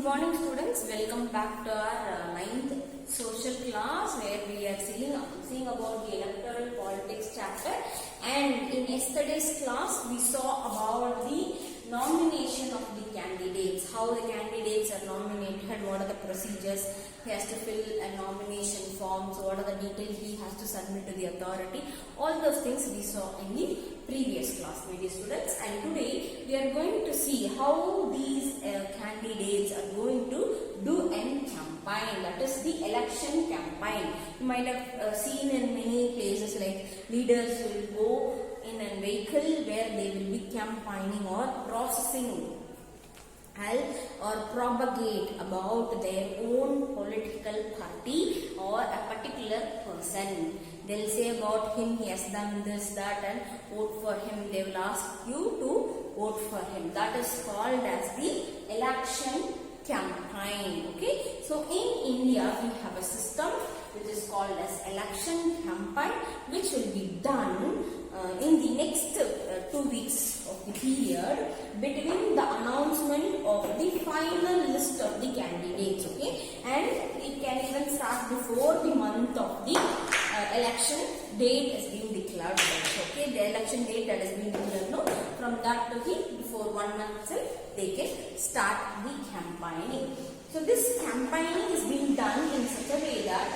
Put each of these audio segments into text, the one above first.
morning students, welcome back to our ninth social class where we are seeing about the electoral politics chapter, and in yesterday's class we saw about the nomination of the candidates, how the candidates are nominated, what are the procedures, he has to fill a nomination form, so what are the details he has to submit to the authority, all those things we saw in the previous class, my dear students. And today we are going to see how these candidates are going to do a campaign, that is the election campaign. You might have seen in many places like leaders will go in a vehicle where they will be campaigning or processing or propagate about their own political party or a particular person. They'll say about him, he has done this, that, and vote for him. They will ask you to vote for him. That is called as the election campaign. Okay, so in India we have a system which is called as election campaign, which will be done in the next 2 weeks of the period between the announcement of the final list of the candidates. Okay, and it can even start before the month of the election date has been declared. Okay, the election date that has been declared, no, from that to the before 1 month itself they can start the campaigning. So this campaigning is being done in such a way that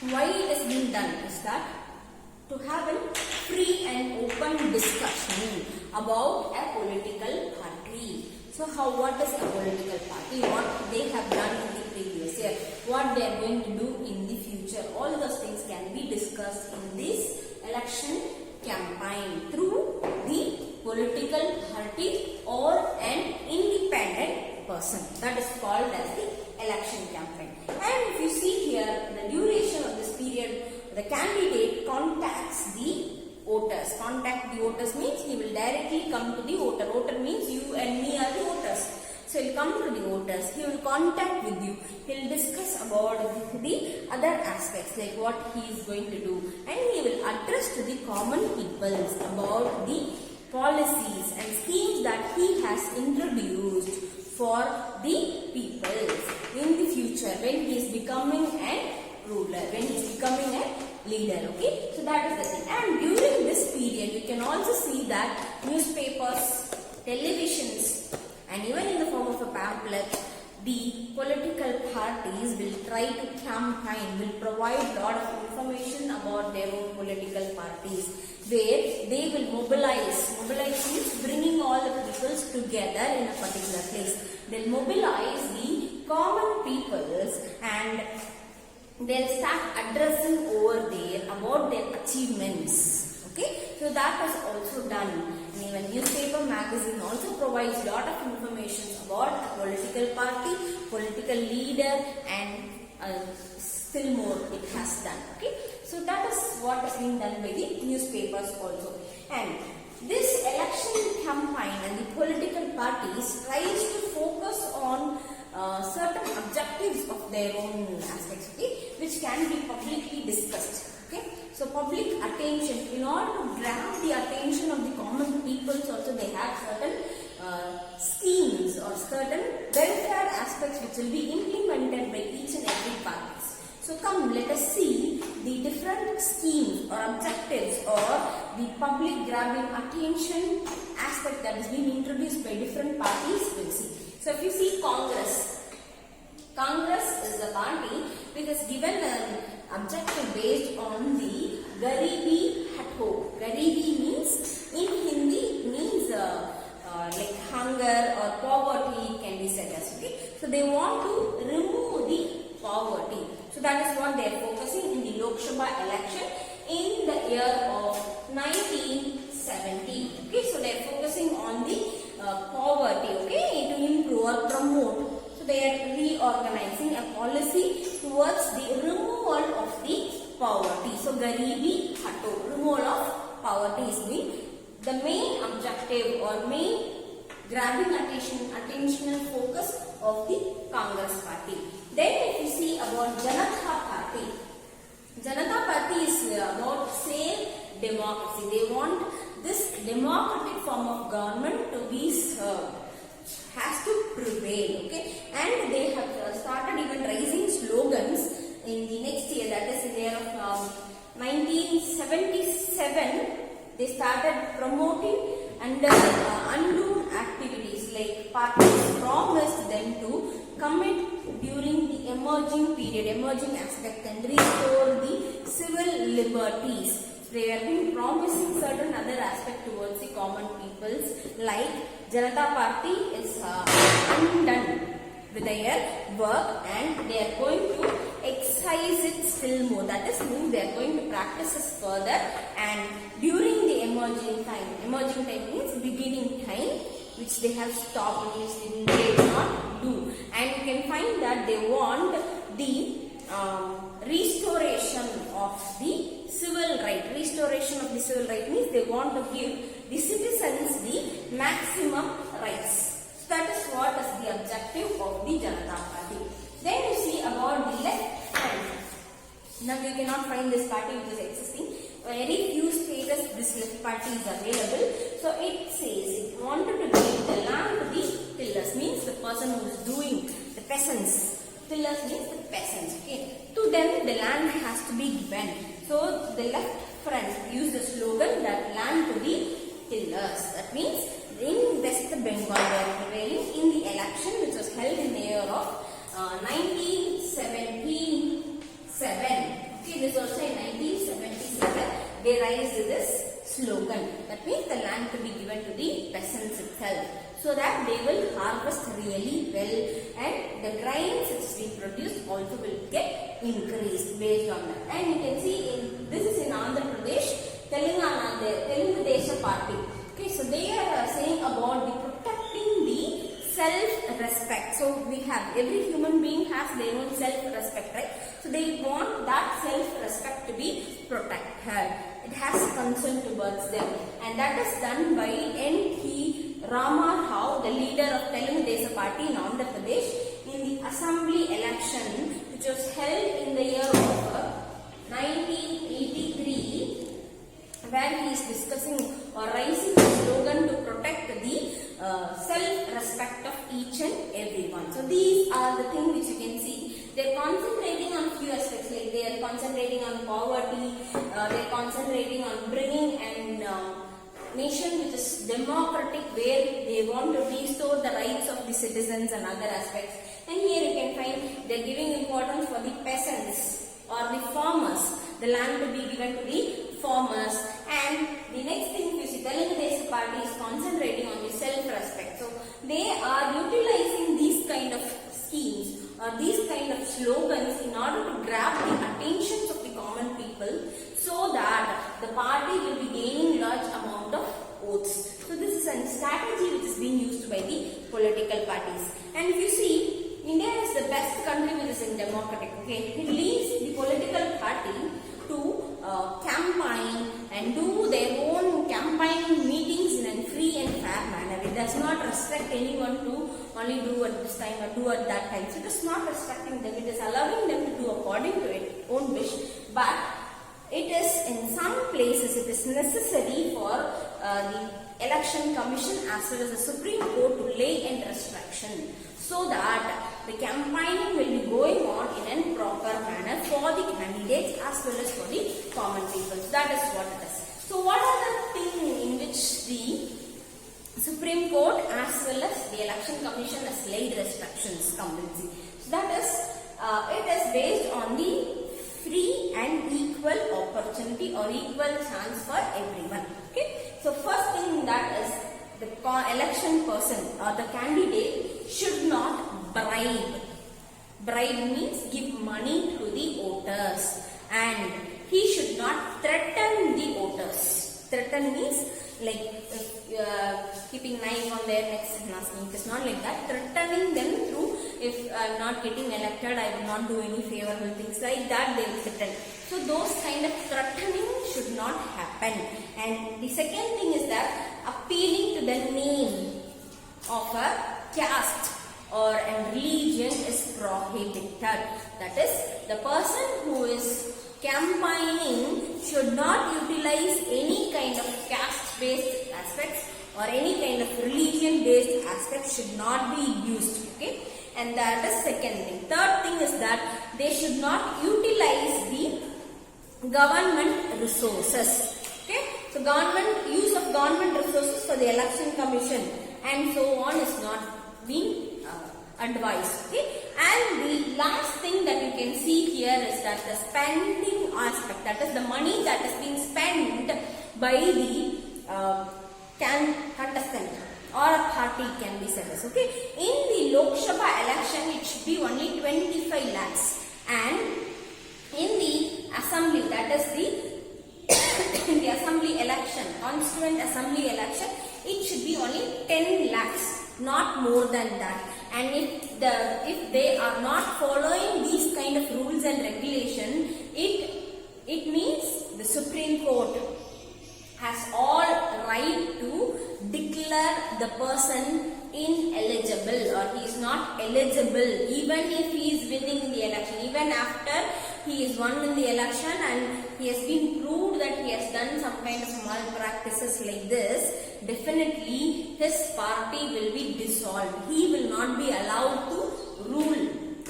why it has been done is that to have a free and open discussion about a political party. So what is a political party? What they have done in the previous year, what they are going to do in the future, all those things can be discussed in this election campaign through the political party or an independent person. That is called as the election campaign. And if you see here, the duration of this period, the candidate contacts the voters. Contact the voters means he will directly come to the voter. Voter means you and me are the voters. So he will come to the voters, he will contact with you, he will discuss about the other aspects like what he is going to do, and he will address to the common peoples about the policies and schemes that he has introduced for the peoples in the future when he is becoming a ruler, when he is becoming a leader. Okay, so that is the thing. And during this period you can also see that newspapers, televisions, and even in the form of a pamphlet, the political parties will try to campaign, will provide a lot of information about their own political parties, where they will mobilize. Mobilize means bringing all the peoples together in a particular place. They'll mobilize the common peoples and they'll start addressing over there about their achievements. Okay, so that is also done. And even newspaper, magazine also provides a lot of information about a political party, political leader, and still more it has done. Okay, so that is what is being done by the newspapers also. And this election campaign and the political parties tries to focus on certain objectives of their own aspects, okay, which can be publicly discussed. Okay, so public attention, in order to grab the attention of the common peoples also, they have certain schemes or certain welfare aspects which will be implemented by each and every party. So come, let us see the different schemes or objectives or the public grabbing attention aspect that is being introduced by different parties. We'll see. So if you see Congress is a party which has given an objective based on the Garibi Hatho. Garibi means, in Hindi, means like hunger or poverty can be said as. Okay, so they want to remove the poverty. So that is what they are focusing in the Lok Sabha election in the year of 1970. Okay, so they are focusing on the poverty, okay, to improve or promote. So they are reorganizing a policy towards the removal of the poverty. So Garibi Hatho, removal of poverty is the main objective or main grabbing attentional focus of the Congress party. Then if you see about Janata Party, Janata Party is about same democracy. They want this democratic form of government to be served. Has to prevail. Okay, and they have started even raising slogans in the next year, that is in the year of 1977. They started promoting under unknown activities, like parties promised them to commit during the emerging aspect and restore the civil liberties. They have been promising certain other aspect towards the common peoples, like Janata Party is undone with their work and they are going to excise it still more. That is, means they are going to practice this further, and during the emerging time means beginning time, which they have stopped, which they did not do. And you can find that they want the restoration of the civil right. Restoration of the civil right means they want to give the citizens the maximum rights. So that is what is the objective of the Janata Party. Then you see about the left hand. Now you cannot find this party which is existing. Very few states this left party is available. So it says it wanted to give the land to the tillers, means the person who is doing, the peasants. Tillers means the peasants. Okay. To them the land has to be given. So the left front used the slogan that land to the tillers. That means in West Bengal they are prevailing in the election which was held in the year of 1977. Okay, this also in 1977 they raised this slogan. That means the land to be given to the peasants itself, so that they will harvest really well and the grains which is being produced also will get increased based on that. And you can see this is in Andhra Pradesh, Telangana, the Telugu Desha Party. Okay, so they are saying about the protecting the self-respect. So we have, every human being has their own self-respect, right? So they want that self-respect to be protected. It has concern towards them, and that is done by N.T. Rama Rao, the leader of Telugu Desha Party in Andhra Pradesh, in the assembly election which was held in the year of 1983, where he is discussing or raising the slogan to protect the self-respect of each and everyone. So these are the things which you can see. They are concentrating on few aspects, like they are concentrating on poverty, they are concentrating on bringing an nation which is democratic, where they want to restore the rights of the citizens and other aspects. And here you can find they are giving importance for the peasants or the farmers, the land to be given to the farmers. And the next thing you see, Telugu Desha Party is concentrating on the self-respect. So they are utilizing these kind of schemes or these kind of slogans in order to grab the attentions of the common people, so that the party will be gaining large amount of votes. So this is a strategy which is being used by the political parties. And if you see, India is the best country which is in democratic. Okay, it leaves the political party to campaign and do their own campaign meetings in a free and fair manner. It does not restrict anyone to only do at this time or do at that time. So it is not restricting them. It is allowing them to do according to its own wish. But it is, in some places, it is necessary for the Election Commission as well as the Supreme Court to lay in restriction, so that the campaigning will be going on in a proper manner for the candidates as well as for the common people. So that is what it is. So what are the things in which the Supreme Court as well as the Election Commission has laid restrictions compulsory? So that is, it is based on the free and equal opportunity or equal chance for everyone. Okay. So first thing, that is the election person or the candidate should not bribe. Bribe means give money to the voters, and he should not threaten the voters. Threaten means like keeping knife on their necks and asking. It is not like that. Threatening them through, if I am not getting elected, I will not do any favorable things, like that they will threaten. So those kind of threatening should not happen. And the second thing is that appealing to the name of a caste or a religion is prohibited. That is, the person who is campaigning should not utilize any kind of caste-based aspects or any kind of religion based aspect should not be used. Okay, and that is second thing. Third thing is that they should not utilize the government resources. Okay, so use of government resources for the election commission and so on is not being advised. Okay, and the last thing that you can see here is that the spending aspect, that is the money that is being spent by the contestant or a party can be said as. Okay, in the Lok Sabha election it should be only 25 lakhs, and in the assembly, that is in the assembly election, constituent assembly election, it should be only 10 lakhs, not more than that. And if they are not following these kind of rules and regulation, it means the Supreme Court has all right to declare the person ineligible, or he is not eligible even if he is winning in the election. Even after he is won in the election and he has been proved that he has done some kind of malpractices like this, definitely his party will be dissolved. He will not be allowed to rule.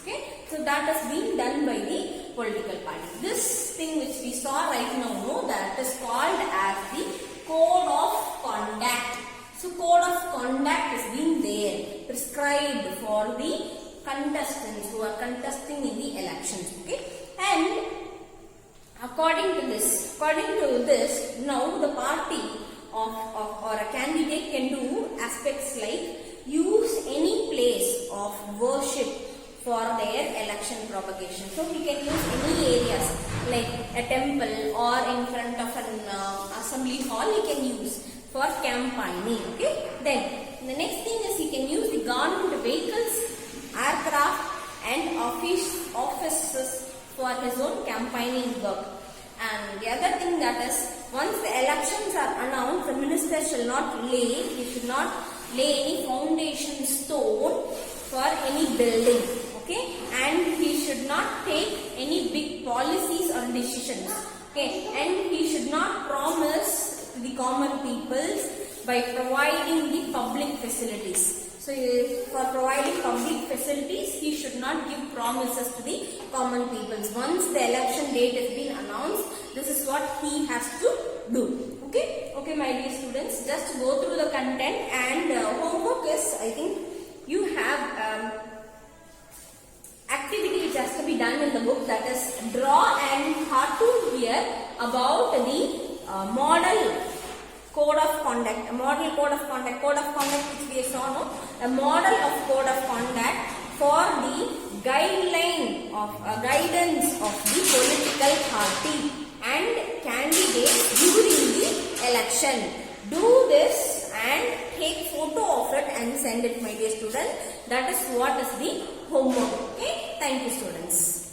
Okay, so that has been done by the political party. This thing which we saw right now, that is called as the code of conduct. So code of conduct is being there prescribed for the contestants who are contesting in the elections. Okay, and according to this, now the party or a candidate can do aspects like use any place of worship for their election propagation. So he can use any areas like a temple or in front of an assembly hall he can use for campaigning. Okay, then the next thing is he can use the government vehicles, aircraft and offices for his own campaigning work. And the other thing, that is, once the elections are announced, the minister should not lay any foundation stone for any building. Okay, and he should not take any big policies or decisions. Okay, and he should not promise to the common peoples by providing the public facilities. So for providing public facilities, he should not give promises to the common peoples. Once the election date has been announced, this is what he has to do. Okay, my dear students, just go through the content, and homework is, I think you have activity which has to be done in the book, that is draw and cartoon here about the model code of conduct, a model code of conduct which we saw, no? A model of code of conduct for the guidelines of the political party and candidates during the election. Do this and take photo of it and send it, my dear students. That is what is the homework. Okay, thank you, students.